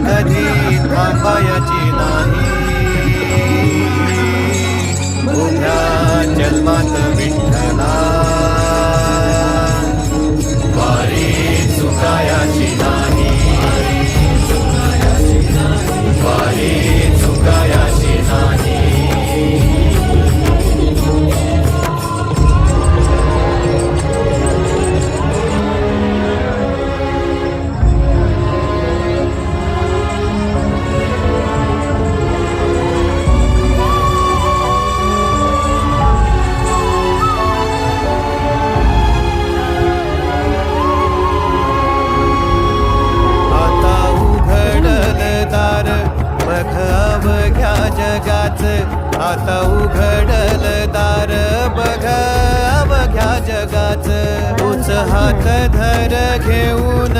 कधी थांबायची नाही. उभ्या जन्मात विठ्ठला वारी चुकायाची नाही. वारी चुकायाची नाही. आता उघडल दार बघ अवघ्या जगाच. तूच हात धर घेऊन